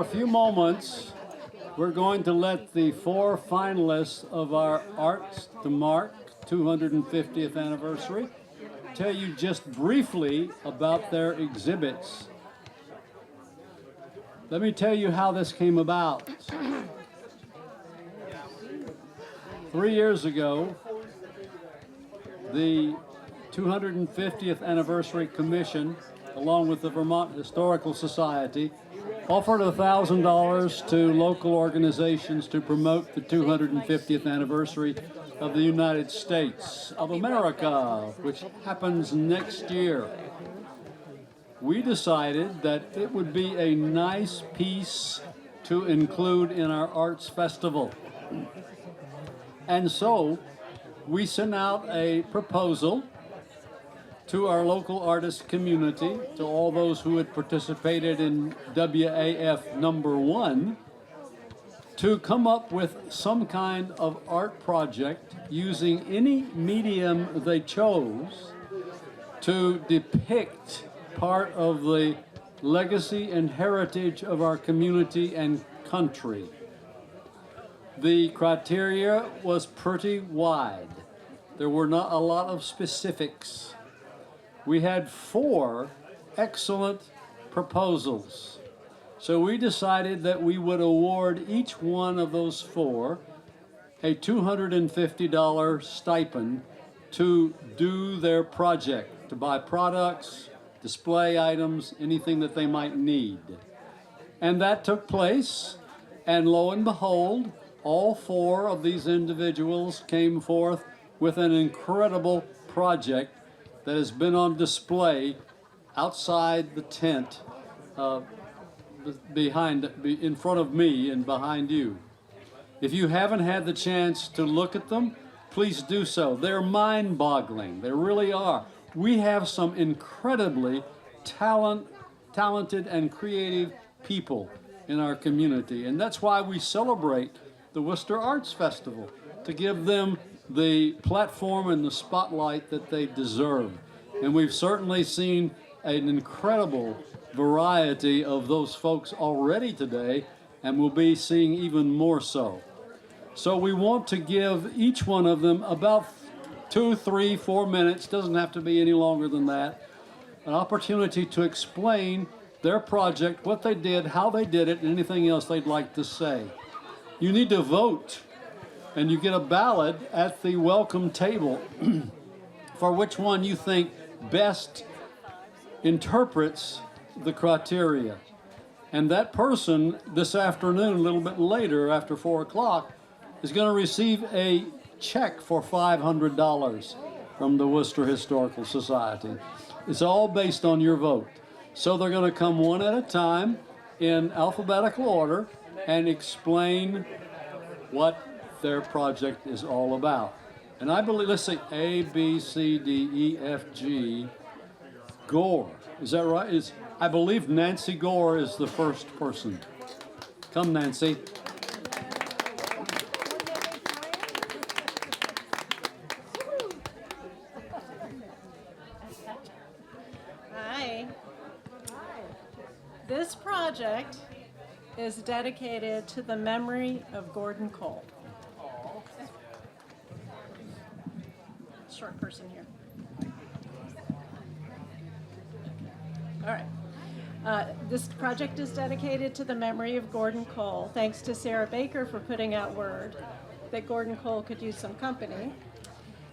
a few moments, we're going to let the 4 finalists of our Arts to Mark 250th anniversary tell you just briefly about their exhibits. Let me tell you how this came about. 3 years ago, the 250th Anniversary Commission, along with the Vermont Historical Society, offered $1,000 to local organizations to promote the 250th anniversary of the United States of America, which happens next year. We decided that it would be a nice piece to include in our arts festival. And so we sent out a proposal to our local artist community, to all those who had participated in WAF number 1, to come up with some kind of art project using any medium they chose to depict part of the legacy and heritage of our community and country. The criteria was pretty wide. There were not a lot of specifics. We had 4 excellent proposals. So we decided that we would award each one of those 4 a $250 stipend to do their project, to buy products, display items, anything that they might need. And that took place, and lo and behold, all 4 of these individuals came forth with an incredible project that has been on display outside the tent in front of me and behind you. If you haven't had the chance to look at them, please do so. They're mind-boggling. They really are. We have some incredibly talented and creative people in our community, and that's why we celebrate the Worcester Arts Festival, to give them the platform and the spotlight that they deserve. And we've certainly seen an incredible variety of those folks already today, and we'll be seeing even more so. So we want to give each one of them about 2, 3, 4 minutes, doesn't have to be any longer than that, an opportunity to explain their project, what they did, how they did it, and anything else they'd like to say. You need to vote, and you get a ballot at the welcome table for which one you think best interprets the criteria. And that person this afternoon, a little bit later, after 4 o'clock, is going to receive a check for $500 from the Worcester Historical Society. It's all based on your vote. So they're going to come one at a time in alphabetical order and explain what their project is all about. And I believe, let's say A, B, C, D, E, F, G, Gore. Is that right? I believe Nancy Gore is the first person. Come, Nancy. Hi. This project is dedicated to the memory of Gordon Cole. Short person here. All right. This project is dedicated to the memory of Gordon Cole. Thanks to Sarah Baker for putting out word that Gordon Cole could use some company.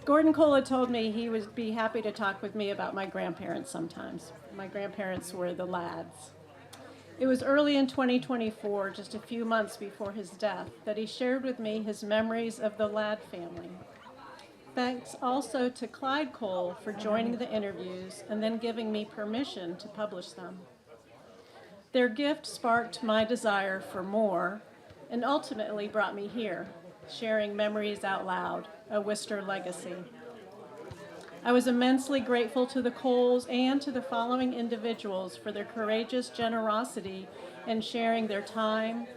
Gordon Cole had told me he would be happy to talk with me about my grandparents sometimes. My grandparents were the Ladds. It was early in 2024, just a few months before his death, that he shared with me his memories of the Ladd family. Thanks also to Clyde Cole for joining the interviews and then giving me permission to publish them. Their gift sparked my desire for more and ultimately brought me here, sharing Memories Out Loud, a Worcester legacy. I was immensely grateful to the Coles and to the following individuals for their courageous generosity in sharing their time,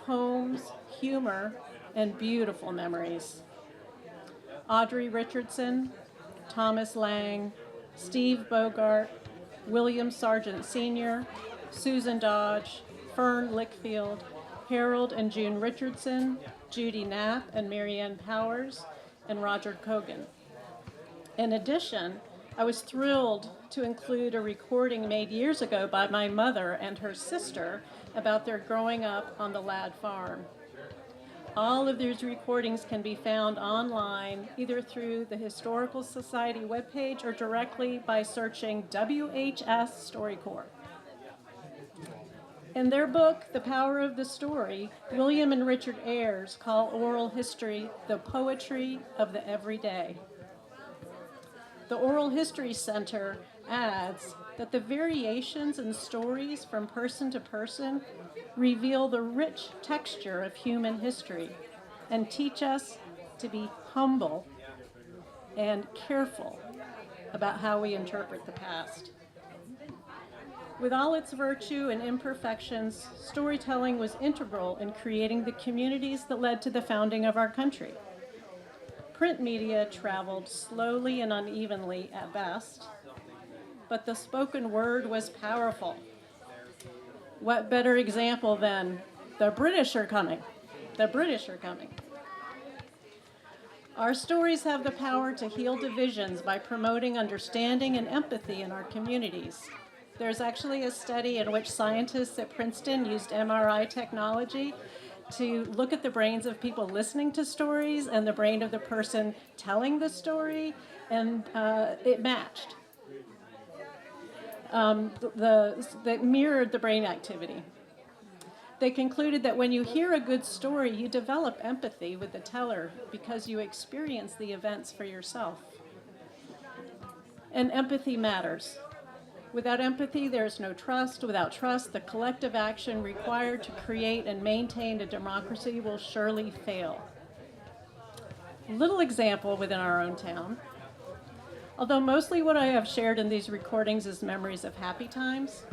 homes, humor, and beautiful memories. Audrey Richardson, Thomas Lang, Steve Bogart, William Sargent Sr., Susan Dodge, Fern Lickfield, Harold and June Richardson, Judy Knapp and Marianne Powers, and Roger Cogan. In addition, I was thrilled to include a recording made years ago by my mother and her sister about their growing up on the Ladd farm. All of these recordings can be found online, either through the Historical Society webpage or directly by searching WHS StoryCorps. In their book, The Power of the Story, William and Richard Ayers call oral history the poetry of the everyday. The Oral History Center adds that the variations in stories from person to person reveal the rich texture of human history and teach us to be humble and careful about how we interpret the past. With all its virtue and imperfections, storytelling was integral in creating the communities that led to the founding of our country. Print media traveled slowly and unevenly at best, but the spoken word was powerful. What better example than the British are coming? The British are coming. Our stories have the power to heal divisions by promoting understanding and empathy in our communities. There's actually a study in which scientists at Princeton used MRI technology to look at the brains of people listening to stories and the brain of the person telling the story, and it matched. That mirrored the brain activity. They concluded that when you hear a good story, you develop empathy with the teller because you experience the events for yourself. And empathy matters. Without empathy, there is no trust. Without trust, the collective action required to create and maintain a democracy will surely fail. A little example within our own town. Although mostly what I have shared in these recordings is memories of happy times,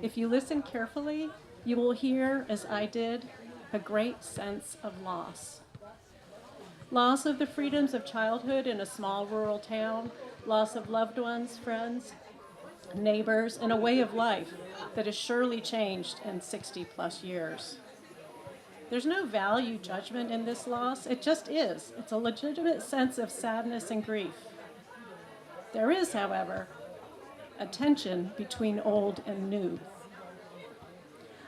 if you listen carefully, you will hear, as I did, a great sense of loss. Loss of the freedoms of childhood in a small rural town, loss of loved ones, friends, neighbors, and a way of life that has surely changed in 60 plus years. There's no value judgment in this loss, it just is. It's a legitimate sense of sadness and grief. There is, however, a tension between old and new.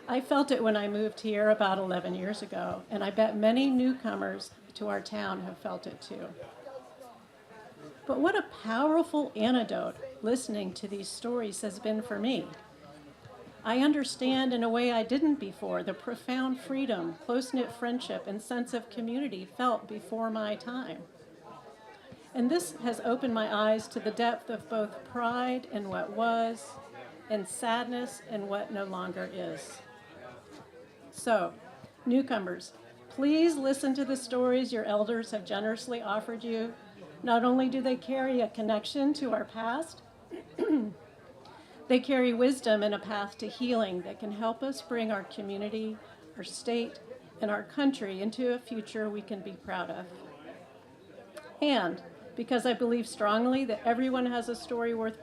I felt it when I moved here about 11 years ago, and I bet many newcomers to our town have felt it too. But what a powerful antidote listening to these stories has been for me. I understand in a way I didn't before the profound freedom, close-knit friendship, and sense of community felt before my time. And this has opened my eyes to the depth of both pride in what was and sadness in what no longer is. So, newcomers, please listen to the stories your elders have generously offered you. Not only do they carry a connection to our past, they carry wisdom and a path to healing that can help us bring our community, our state, and our country into a future we can be proud of. And because I believe strongly that everyone has a story worth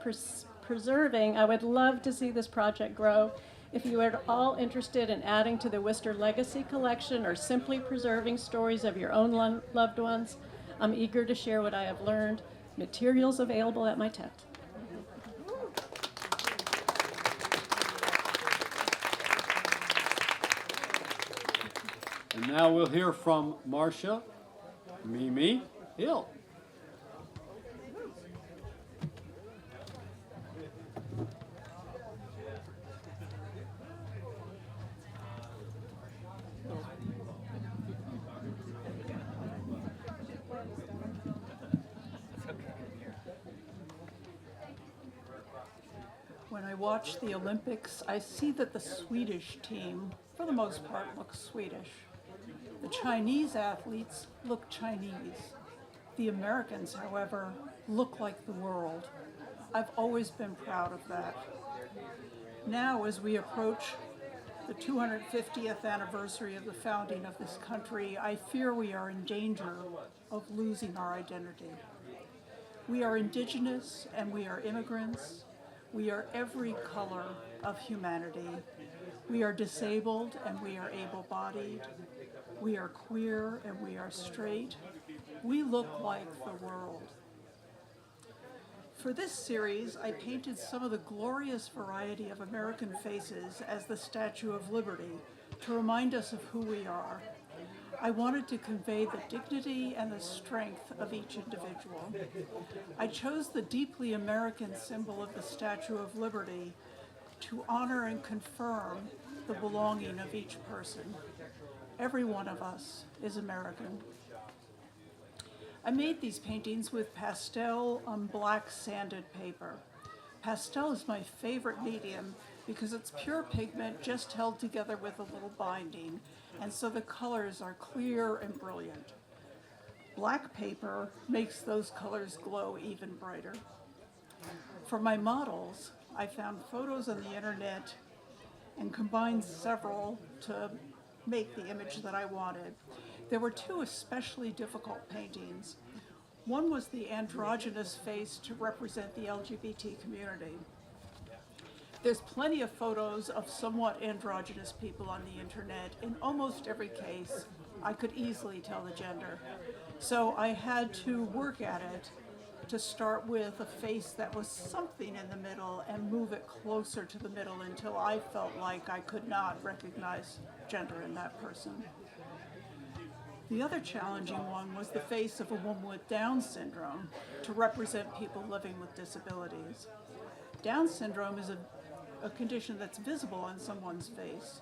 preserving, I would love to see this project grow. If you are all interested in adding to the Worcester Legacy Collection or simply preserving stories of your own loved ones, I'm eager to share what I have learned. Materials available at my tent. And now we'll hear from Marcia Mimi Hill. When I watch the Olympics, I see that the Swedish team, for the most part, looks Swedish. The Chinese athletes look Chinese. The Americans, however, look like the world. I've always been proud of that. Now, as we approach the 250th anniversary of the founding of this country, I fear we are in danger of losing our identity. We are indigenous and we are immigrants. We are every color of humanity. We are disabled and we are able-bodied. We are queer and we are straight. We look like the world. For this series, I painted some of the glorious variety of American faces as the Statue of Liberty to remind us of who we are. I wanted to convey the dignity and the strength of each individual. I chose the deeply American symbol of the Statue of Liberty to honor and confirm the belonging of each person. Every one of us is American. I made these paintings with pastel on black sanded paper. Pastel is my favorite medium because it's pure pigment just held together with a little binding, and so the colors are clear and brilliant. Black paper makes those colors glow even brighter. For my models, I found photos on the internet and combined several to make the image that I wanted. There were two especially difficult paintings. One was the androgynous face to represent the LGBT community. There's plenty of photos of somewhat androgynous people on the internet. In almost every case, I could easily tell the gender. So I had to work at it to start with a face that was something in the middle and move it closer to the middle until I felt like I could not recognize gender in that person. The other challenging one was the face of a woman with Down syndrome to represent people living with disabilities. Down syndrome is a condition that's visible on someone's face.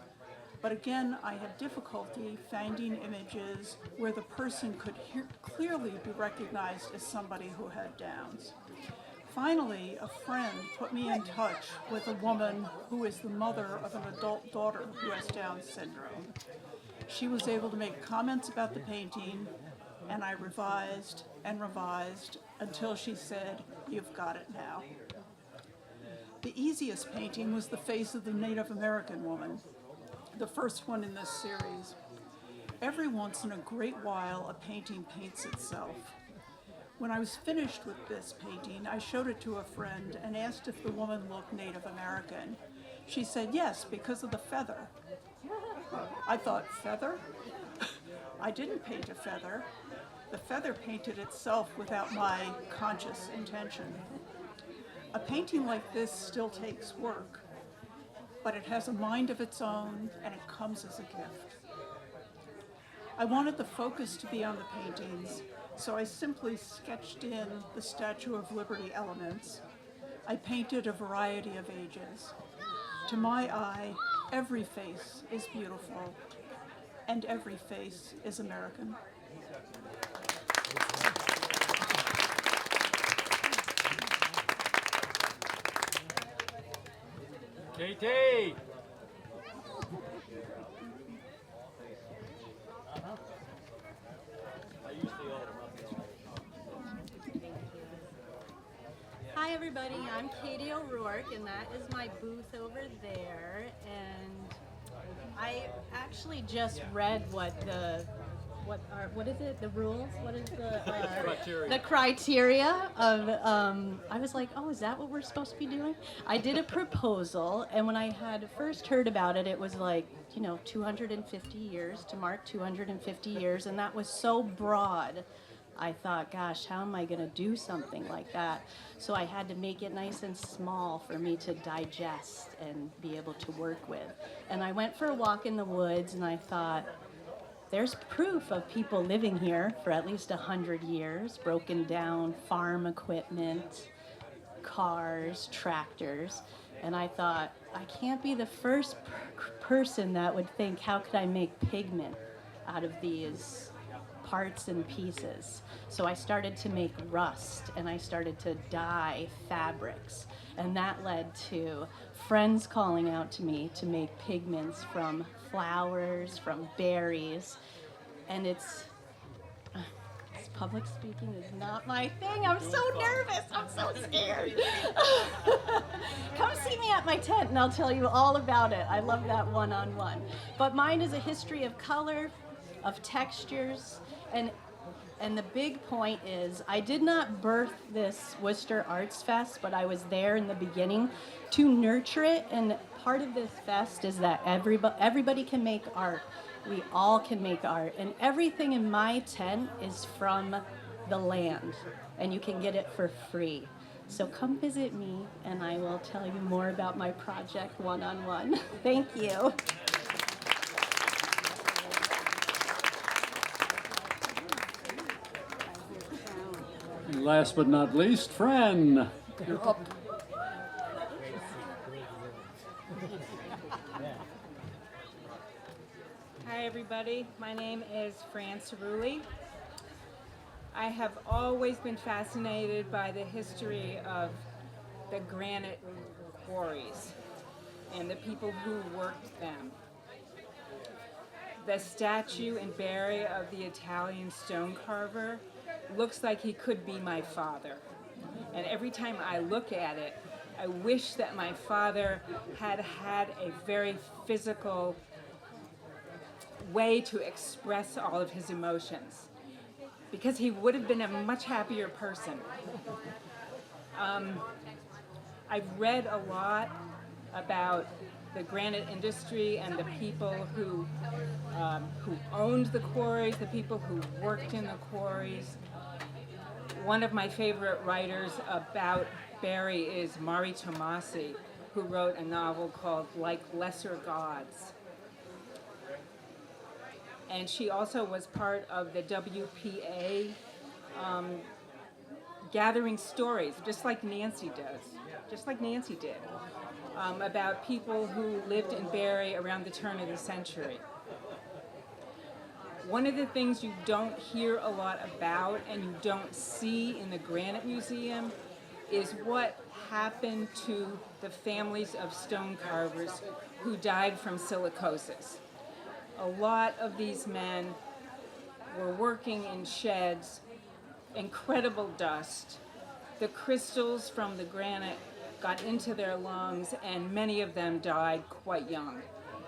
But again, I had difficulty finding images where the person could clearly be recognized as somebody who had Downs. Finally, a friend put me in touch with a woman who is the mother of an adult daughter who has Down syndrome. She was able to make comments about the painting, and I revised and revised until she said, "You've got it now." The easiest painting was the face of the Native American woman, the first one in this series. Every once in a great while, a painting paints itself. When I was finished with this painting, I showed it to a friend and asked if the woman looked Native American. She said yes, because of the feather. I thought, feather? I didn't paint a feather. The feather painted itself without my conscious intention. A painting like this still takes work, but it has a mind of its own and it comes as a gift. I wanted the focus to be on the paintings, so I simply sketched in the Statue of Liberty elements. I painted a variety of ages. To my eye, every face is beautiful, and every face is American. KT! Hi everybody, I'm Katie O'Rourke and that is my booth over there, and I actually just read what is it, the rules, what is the Criteria. the criteria of I was like, oh, is that what we're supposed to be doing? I did a proposal, and when I had first heard about it, it was like, 250 years, to mark 250 years, and that was so broad. I thought, gosh, how am I going to do something like that? So I had to make it nice and small for me to digest and be able to work with. And I went for a walk in the woods, and I thought, there's proof of people living here for at least 100 years, broken down farm equipment, cars, tractors. And I thought, I can't be the first person that would think, how could I make pigment out of these parts and pieces? So I started to make rust, and I started to dye fabrics, and that led to friends calling out to me to make pigments from flowers, from berries, and it's public speaking is not my thing. I'm so nervous. I'm so scared. Come see me at my tent and I'll tell you all about it. I love that one-on-one. But mine is a history of color, of textures, and And the big point is, I did not birth this Worcester Arts Fest, but I was there in the beginning to nurture it. And part of this fest is that everybody can make art. We all can make art. And everything in my tent is from the land, and you can get it for free. So come visit me, and I will tell you more about my project one-on-one. Thank you. And last but not least, Fran, you're up. Hi everybody, my name is Fran Cerulli. I have always been fascinated by the history of the granite quarries and the people who worked them. The statue in Barry of the Italian stone carver looks like he could be my father. And every time I look at it, I wish that my father had had a very physical way to express all of his emotions, because he would have been a much happier person. I've read a lot about the granite industry and the people who owned the quarries, the people who worked in the quarries. One of my favorite writers about Barry is Mari Tomasi, who wrote a novel called Like Lesser Gods. And she also was part of the WPA gathering stories, just like Nancy did, about people who lived in Barry around the turn of the century. One of the things you don't hear a lot about and you don't see in the Granite Museum is what happened to the families of stone carvers who died from silicosis. A lot of these men were working in sheds, incredible dust. The crystals from the granite got into their lungs, and many of them died quite young.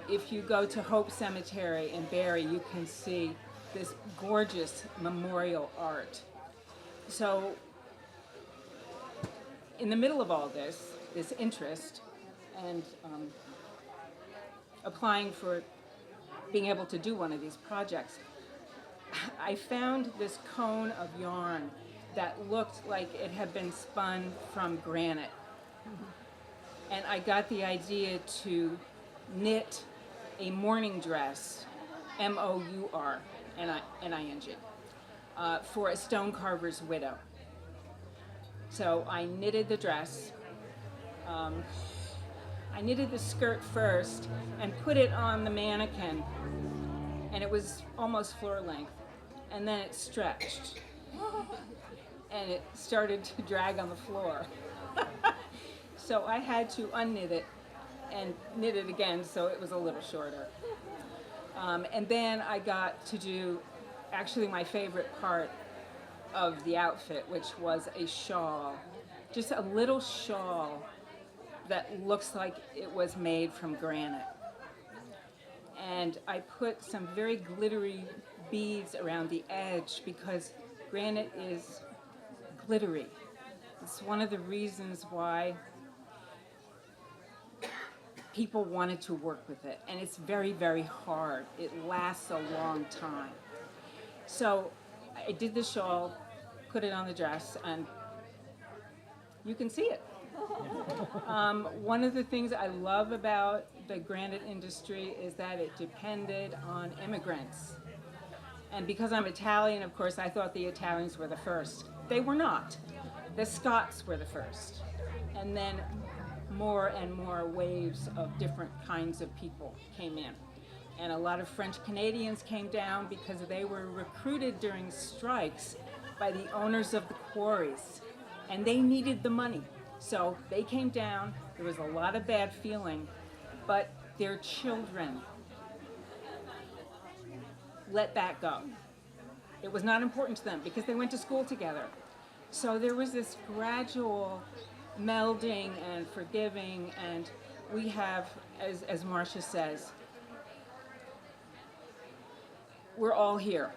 If you go to Hope Cemetery in Barry, you can see this gorgeous memorial art. So, in the middle of all this interest, and applying for being able to do one of these projects, I found this cone of yarn that looked like it had been spun from granite. And I got the idea to knit a mourning dress, M-O-U-R-N-I-N-G, for a stone carver's widow. So I knitted the dress. I knitted the skirt first and put it on the mannequin, and it was almost floor length. And then it stretched, and it started to drag on the floor. So I had to unknit it and knit it again so it was a little shorter. And then I got to do actually my favorite part of the outfit, which was a shawl, just a little shawl that looks like it was made from granite. And I put some very glittery beads around the edge because granite is glittery. It's one of the reasons why people wanted to work with it. And it's very, very hard. It lasts a long time. So I did the shawl, put it on the dress, and you can see it. One of the things I love about the granite industry is that it depended on immigrants. And because I'm Italian, of course, I thought the Italians were the first. They were not. The Scots were the first. And then more and more waves of different kinds of people came in. And a lot of French Canadians came down because they were recruited during strikes by the owners of the quarries. And they needed the money. So they came down, there was a lot of bad feeling, but their children let that go. It was not important to them because they went to school together. So there was this gradual melding and forgiving, and we have, as Marcia says, we're all here.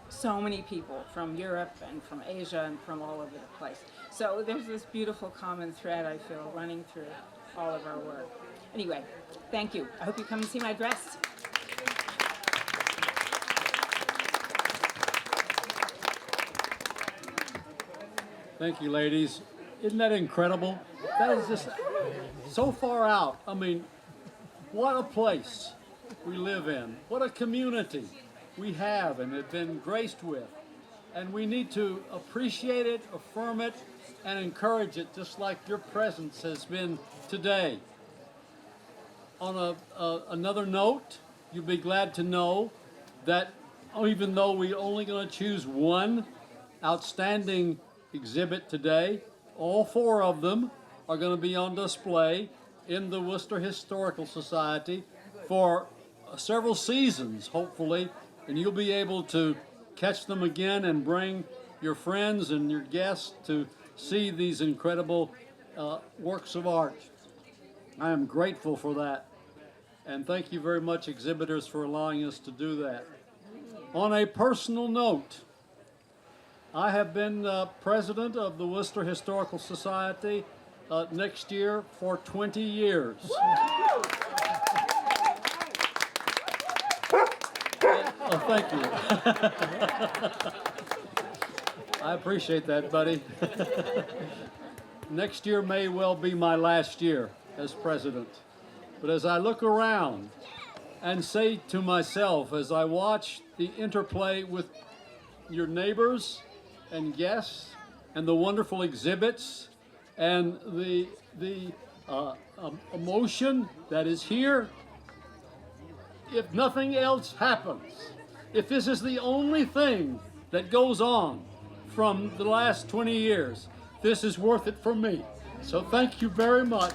so many people from Europe and from Asia and from all over the place. So there's this beautiful common thread, I feel, running through all of our work. Anyway, thank you. I hope you come and see my dress. Thank you, ladies. Isn't that incredible? That is just so far out. I mean, what a place we live in. What a community we have and have been graced with. And we need to appreciate it, affirm it, and encourage it, just like your presence has been today. On another note, you'll be glad to know that even though we're only going to choose one outstanding exhibit today, all four of them are going to be on display in the Worcester Historical Society for several seasons, hopefully, and you'll be able to catch them again and bring your friends and your guests to see these incredible works of art. I am grateful for that, and thank you very much, exhibitors, for allowing us to do that. On a personal note, I have been president of the Worcester Historical Society next year for 20 years. Oh, thank you. I appreciate that, buddy. Next year may well be my last year as president. But as I look around and say to myself, as I watch the interplay with your neighbors and guests and the wonderful exhibits and the emotion that is here, if nothing else happens, if this is the only thing that goes on from the last 20 years, this is worth it for me. So thank you very much.